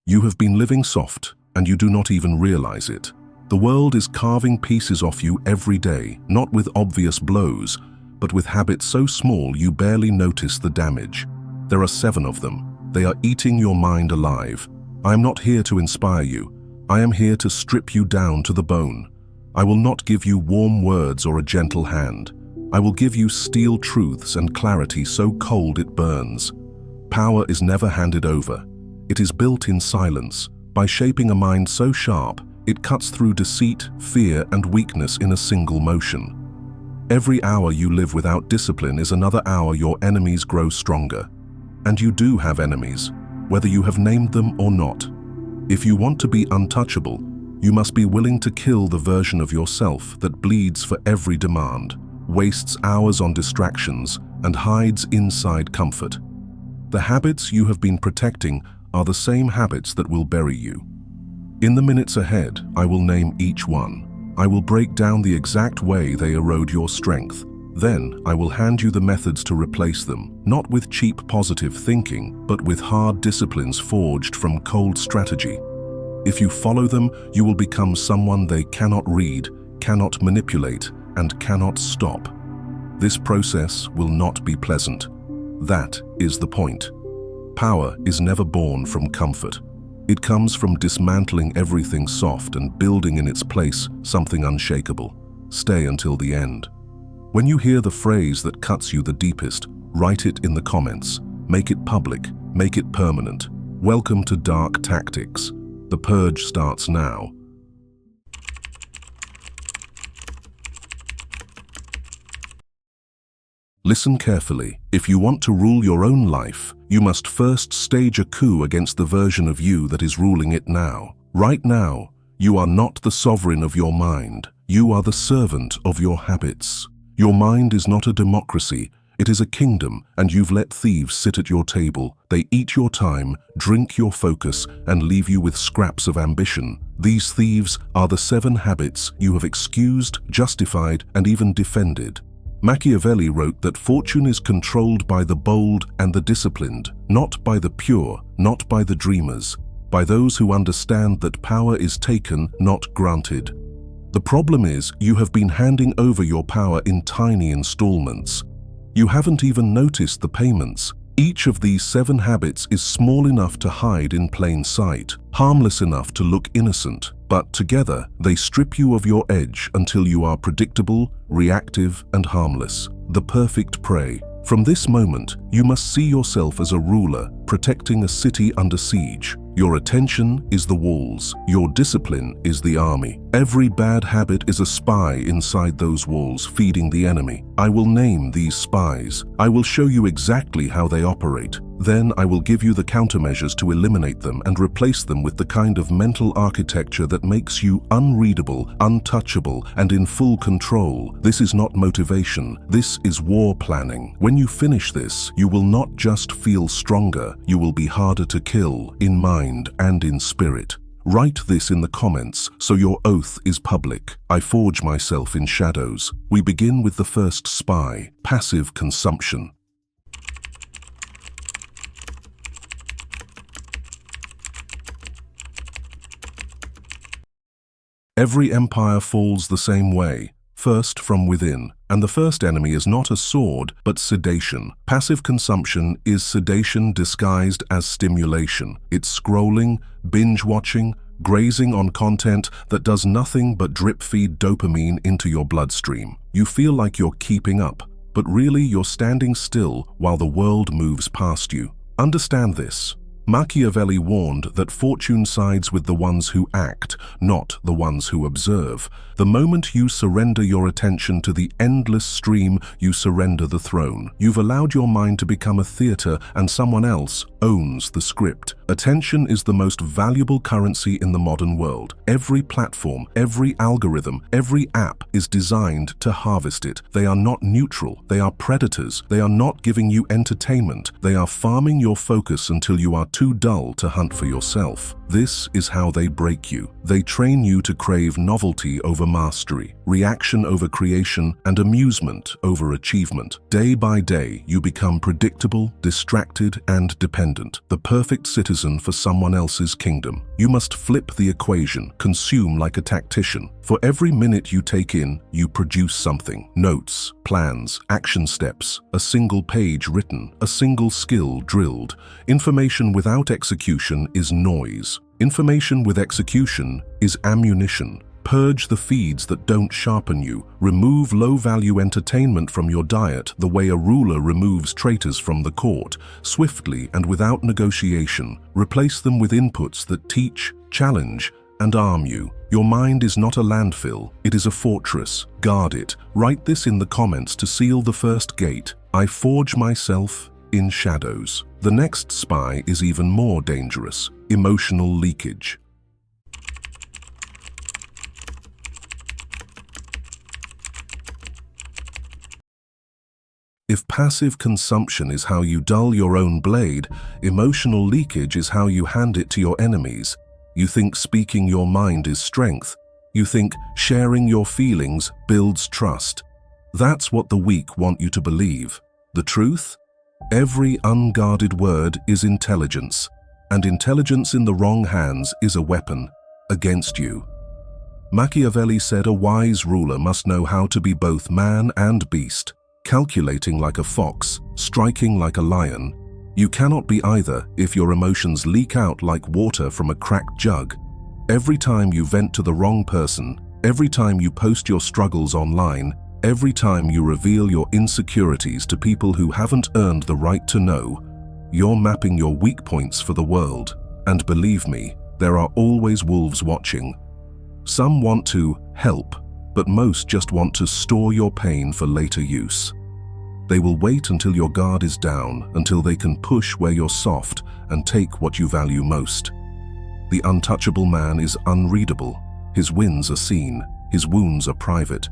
You have been living soft, and you do not even realize it. The world is carving pieces off you every day, not with obvious blows, but with habits so small you barely notice the damage. There are 7 of them. They are eating your mind alive. I am not here to inspire you. I am here to strip you down to the bone. I will not give you warm words or a gentle hand. I will give you steel truths and clarity so cold it burns. Power is never handed over. It is built in silence, by shaping a mind so sharp, it cuts through deceit, fear, and weakness in a single motion. Every hour you live without discipline is another hour your enemies grow stronger. And you do have enemies, whether you have named them or not. If you want to be untouchable, you must be willing to kill the version of yourself that bleeds for every demand, wastes hours on distractions, and hides inside comfort. The habits you have been protecting are the same habits that will bury you. In the minutes ahead, I will name each one. I will break down the exact way they erode your strength. Then I will hand you the methods to replace them, not with cheap positive thinking, but with hard disciplines forged from cold strategy. If you follow them, you will become someone they cannot read, cannot manipulate, and cannot stop. This process will not be pleasant. That is the point. Power is never born from comfort. It comes from dismantling everything soft and building in its place something unshakable. Stay until the end. When you hear the phrase that cuts you the deepest, write it in the comments. Make it public. Make it permanent. Welcome to Dark Tactics. The purge starts now. Listen carefully. If you want to rule your own life, you must first stage a coup against the version of you that is ruling it now. Right now, you are not the sovereign of your mind. You are the servant of your habits. Your mind is not a democracy. It is a kingdom, and you've let thieves sit at your table. They eat your time, drink your focus, and leave you with scraps of ambition. These thieves are the 7 habits you have excused, justified, and even defended. Machiavelli wrote that fortune is controlled by the bold and the disciplined, not by the pure, not by the dreamers, by those who understand that power is taken, not granted. The problem is you have been handing over your power in tiny installments. You haven't even noticed the payments. Each of these 7 habits is small enough to hide in plain sight, harmless enough to look innocent, but together they strip you of your edge until you are predictable, reactive, and harmless, the perfect prey. From this moment, you must see yourself as a ruler, protecting a city under siege. Your attention is the walls. Your discipline is the army. Every bad habit is a spy inside those walls, feeding the enemy. I will name these spies. I will show you exactly how they operate. Then I will give you the countermeasures to eliminate them and replace them with the kind of mental architecture that makes you unreadable, untouchable, and in full control. This is not motivation. This is war planning. When you finish this, you will not just feel stronger, you will be harder to kill, in mind and in spirit. Write this in the comments so your oath is public. I forge myself in shadows. We begin with the first spy, passive consumption. Every empire falls the same way, first from within, and the first enemy is not a sword, but sedation. Passive consumption is sedation disguised as stimulation. It's scrolling, binge-watching, grazing on content that does nothing but drip-feed dopamine into your bloodstream. You feel like you're keeping up, but really you're standing still while the world moves past you. Understand this. Machiavelli warned that fortune sides with the ones who act, not the ones who observe. The moment you surrender your attention to the endless stream, you surrender the throne. You've allowed your mind to become a theater, and someone else owns the script. Attention is the most valuable currency in the modern world. Every platform, every algorithm, every app is designed to harvest it. They are not neutral. They are predators. They are not giving you entertainment. They are farming your focus until you are too dull to hunt for yourself. This is how they break you. They train you to crave novelty over mastery, reaction over creation, and amusement over achievement. Day by day, you become predictable, distracted, and dependent. independent, the perfect citizen for someone else's kingdom. You must flip the equation, consume like a tactician. For every minute you take in, you produce something. Notes, plans, action steps, a single page written, a single skill drilled. Information without execution is noise. Information with execution is ammunition. Purge the feeds that don't sharpen you. Remove low-value entertainment from your diet the way a ruler removes traitors from the court, swiftly and without negotiation. Replace them with inputs that teach, challenge, and arm you. Your mind is not a landfill, it is a fortress. Guard it. Write this in the comments to seal the first gate. I forge myself in shadows. The next spy is even more dangerous. Emotional leakage. If passive consumption is how you dull your own blade, emotional leakage is how you hand it to your enemies. You think speaking your mind is strength. You think sharing your feelings builds trust. That's what the weak want you to believe. The truth? Every unguarded word is intelligence, and intelligence in the wrong hands is a weapon against you. Machiavelli said a wise ruler must know how to be both man and beast. Calculating like a fox, striking like a lion. You cannot be either if your emotions leak out like water from a cracked jug. Every time you vent to the wrong person, every time you post your struggles online, every time you reveal your insecurities to people who haven't earned the right to know, you're mapping your weak points for the world. And believe me, there are always wolves watching. Some want to help, but most just want to store your pain for later use. They will wait until your guard is down, until they can push where you're soft and take what you value most. The untouchable man is unreadable. His wins are seen, his wounds are private.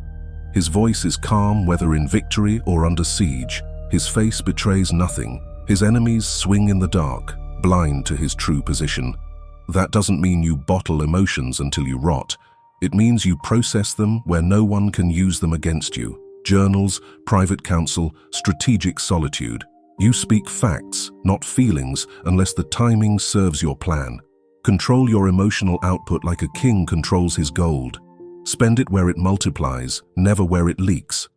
His voice is calm whether in victory or under siege. His face betrays nothing. His enemies swing in the dark, blind to his true position. That doesn't mean you bottle emotions until you rot. It means you process them where no one can use them against you. Journals, private counsel, strategic solitude. You speak facts, not feelings, unless the timing serves your plan. Control your emotional output like a king controls his gold. Spend it where it multiplies, never where it leaks.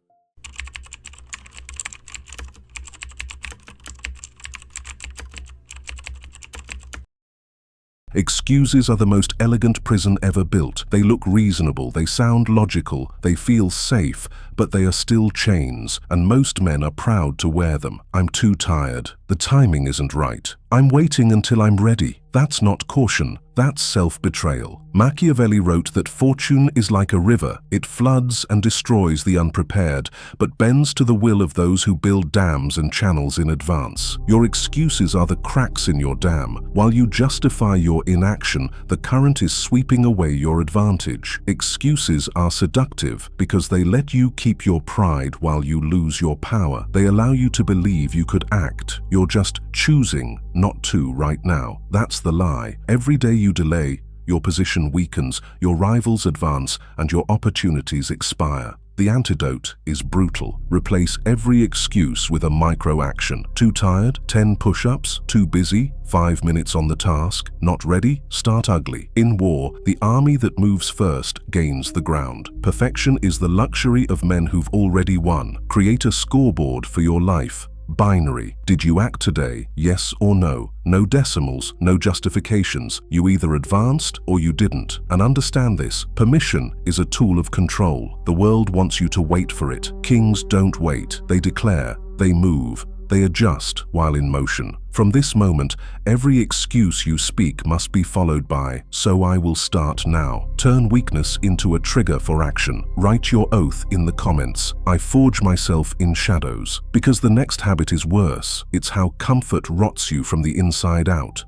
Excuses are the most elegant prison ever built. They look reasonable, they sound logical, they feel safe, but they are still chains, and most men are proud to wear them. I'm too tired. The timing isn't right. I'm waiting until I'm ready. That's not caution. That's self-betrayal. Machiavelli wrote that fortune is like a river. It floods and destroys the unprepared, but bends to the will of those who build dams and channels in advance. Your excuses are the cracks in your dam. While you justify your inaction, the current is sweeping away your advantage. Excuses are seductive because they let you keep your pride while you lose your power. They allow you to believe you could act. You're just choosing not to right now. That's the lie. Every day you delay, your position weakens, your rivals advance, and your opportunities expire. The antidote is brutal. Replace every excuse with a micro-action. Too tired? 10 push-ups. Too busy? 5 minutes on the task. Not ready? Start ugly. In war, the army that moves first gains the ground. Perfection is the luxury of men who've already won. Create a scoreboard for your life. Binary. Did you act today? Yes or no? No decimals, no justifications. You either advanced or you didn't. And understand this, permission is a tool of control. The world wants you to wait for it. Kings don't wait. They declare, they move, they adjust while in motion. From this moment, every excuse you speak must be followed by, "So I will start now." Turn weakness into a trigger for action. Write your oath in the comments. I forge myself in shadows. Because the next habit is worse. It's how comfort rots you from the inside out.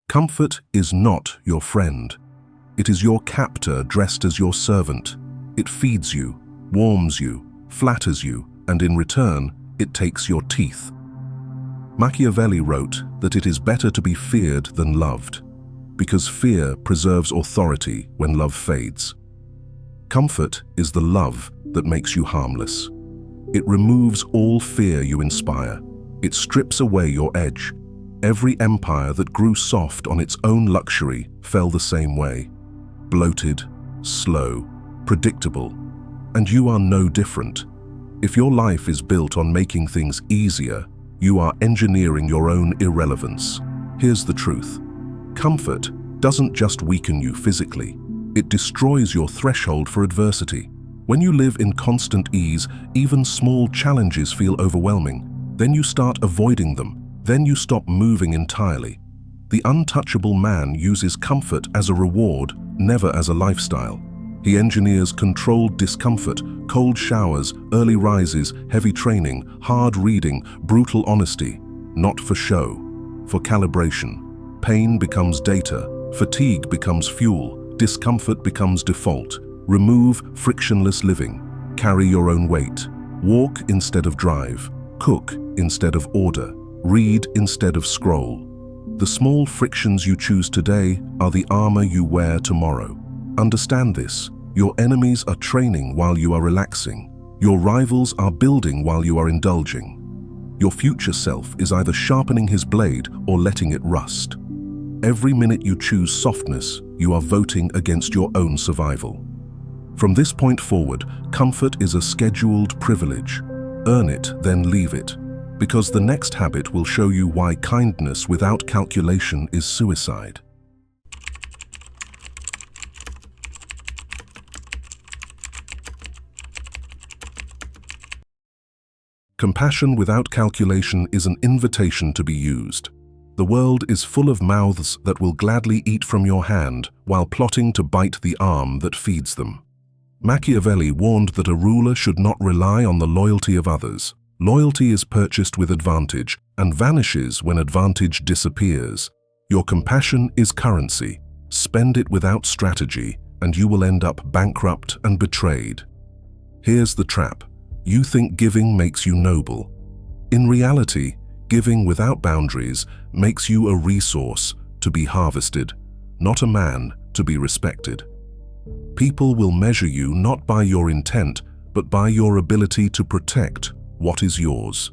Comfort is not your friend. It is your captor dressed as your servant. It feeds you, warms you, flatters you, and in return, it takes your teeth. Machiavelli wrote that it is better to be feared than loved, because fear preserves authority when love fades. Comfort is the love that makes you harmless. It removes all fear you inspire. It strips away your edge. Every empire that grew soft on its own luxury fell the same way. Bloated, slow, predictable. And you are no different. If your life is built on making things easier, you are engineering your own irrelevance. Here's the truth. Comfort doesn't just weaken you physically. It destroys your threshold for adversity. When you live in constant ease, even small challenges feel overwhelming. Then you start avoiding them. Then you stop moving entirely. The untouchable man uses comfort as a reward, never as a lifestyle. He engineers controlled discomfort, cold showers, early rises, heavy training, hard reading, brutal honesty. Not for show, for calibration. Pain becomes data, fatigue becomes fuel, discomfort becomes default. Remove frictionless living. Carry your own weight. Walk instead of drive. Cook instead of order. Read instead of scroll. The small frictions you choose today are the armor you wear tomorrow. Understand this. Your enemies are training while you are relaxing. Your rivals are building while you are indulging. Your future self is either sharpening his blade or letting it rust. Every minute you choose softness, you are voting against your own survival. From this point forward, comfort is a scheduled privilege. Earn it, then leave it. Because the next habit will show you why kindness without calculation is suicide. Compassion without calculation is an invitation to be used. The world is full of mouths that will gladly eat from your hand while plotting to bite the arm that feeds them. Machiavelli warned that a ruler should not rely on the loyalty of others. Loyalty is purchased with advantage and vanishes when advantage disappears. Your compassion is currency. Spend it without strategy, and you will end up bankrupt and betrayed. Here's the trap. You think giving makes you noble. In reality, giving without boundaries makes you a resource to be harvested, not a man to be respected. People will measure you not by your intent, but by your ability to protect what is yours.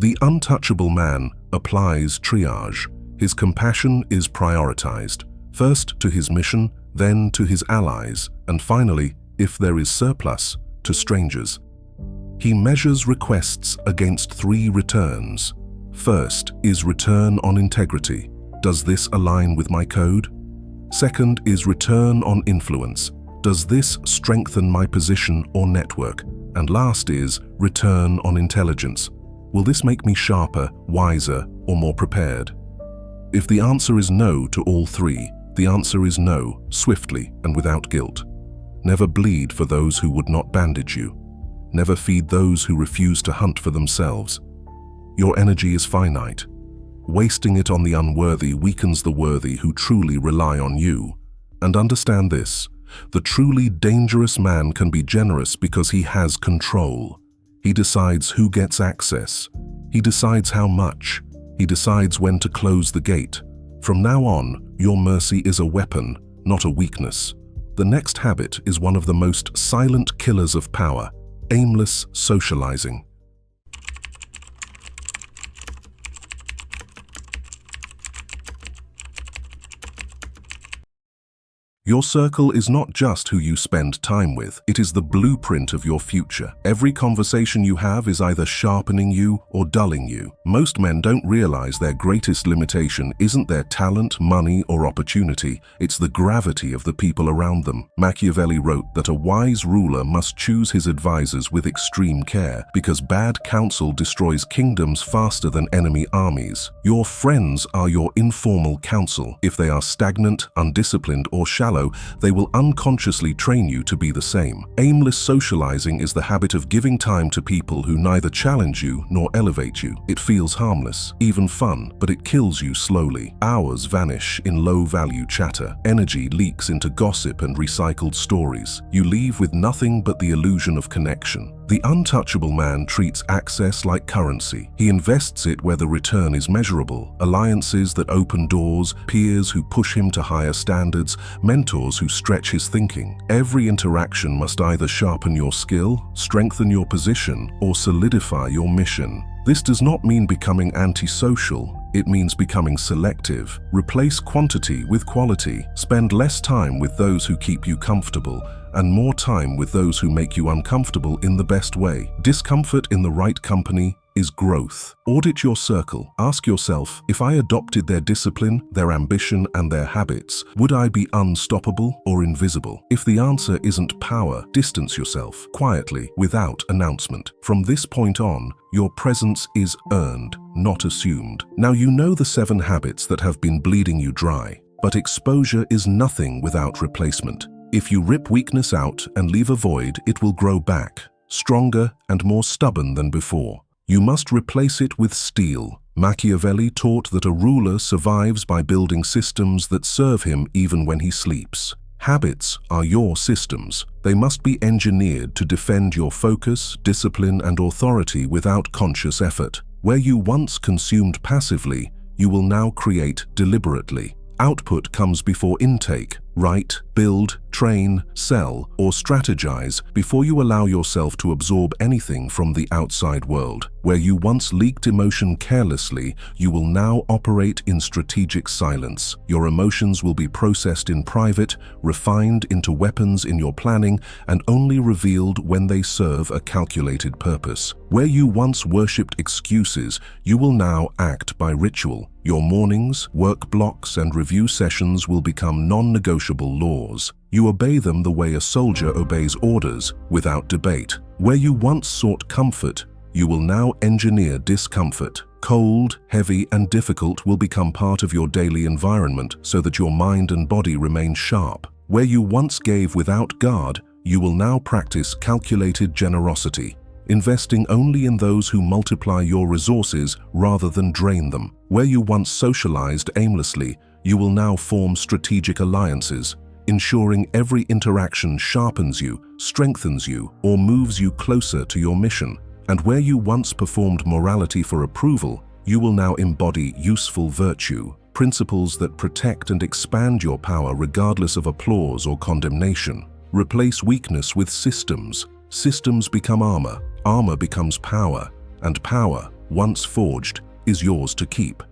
The untouchable man applies triage. His compassion is prioritized, first to his mission, then to his allies, and finally, if there is surplus, to strangers. He measures requests against 3 returns. First is return on integrity. Does this align with my code? Second is return on influence. Does this strengthen my position or network? And last is return on intelligence. Will this make me sharper, wiser, or more prepared? If the answer is no to all 3, the answer is no, swiftly and without guilt. Never bleed for those who would not bandage you. Never feed those who refuse to hunt for themselves. Your energy is finite. Wasting it on the unworthy weakens the worthy who truly rely on you. And understand this, the truly dangerous man can be generous because he has control. He decides who gets access. He decides how much. He decides when to close the gate. From now on, your mercy is a weapon, not a weakness. The next habit is one of the most silent killers of power. Aimless socializing. Your circle is not just who you spend time with, it is the blueprint of your future. Every conversation you have is either sharpening you or dulling you. Most men don't realize their greatest limitation isn't their talent, money, or opportunity, it's the gravity of the people around them. Machiavelli wrote that a wise ruler must choose his advisors with extreme care, because bad counsel destroys kingdoms faster than enemy armies. Your friends are your informal counsel. If they are stagnant, undisciplined, or shallow, they will unconsciously train you to be the same. Aimless socializing is the habit of giving time to people who neither challenge you nor elevate you. It feels harmless, even fun, but it kills you slowly. Hours vanish in low-value chatter. Energy leaks into gossip and recycled stories. You leave with nothing but the illusion of connection. The untouchable man treats access like currency. He invests it where the return is measurable. Alliances that open doors, peers who push him to higher standards, mentors who stretch his thinking. Every interaction must either sharpen your skill, strengthen your position, or solidify your mission. This does not mean becoming antisocial. It means becoming selective. Replace quantity with quality. Spend less time with those who keep you comfortable and more time with those who make you uncomfortable in the best way. Discomfort in the right company is growth. Audit your circle. Ask yourself, if I adopted their discipline, their ambition, and their habits, would I be unstoppable or invisible? If the answer isn't power, distance yourself quietly, without announcement. From this point on, your presence is earned, not assumed. Now you know the 7 habits that have been bleeding you dry, but exposure is nothing without replacement. If you rip weakness out and leave a void, it will grow back, stronger and more stubborn than before. You must replace it with steel. Machiavelli taught that a ruler survives by building systems that serve him even when he sleeps. Habits are your systems. They must be engineered to defend your focus, discipline, and authority without conscious effort. Where you once consumed passively, you will now create deliberately. Output comes before intake. Write, build, train, sell, or strategize before you allow yourself to absorb anything from the outside world. Where you once leaked emotion carelessly, you will now operate in strategic silence. Your emotions will be processed in private, refined into weapons in your planning, and only revealed when they serve a calculated purpose. Where you once worshipped excuses, you will now act by ritual. Your mornings, work blocks, and review sessions will become non-negotiable laws. You obey them the way a soldier obeys orders, without debate. Where you once sought comfort, you will now engineer discomfort. Cold, heavy, and difficult will become part of your daily environment so that your mind and body remain sharp. Where you once gave without guard, you will now practice calculated generosity, investing only in those who multiply your resources rather than drain them. Where you once socialized aimlessly, you will now form strategic alliances, ensuring every interaction sharpens you, strengthens you, or moves you closer to your mission. And where you once performed morality for approval, you will now embody useful virtue, principles that protect and expand your power regardless of applause or condemnation. Replace weakness with systems. Systems become armor, armor becomes power, and power, once forged, is yours to keep.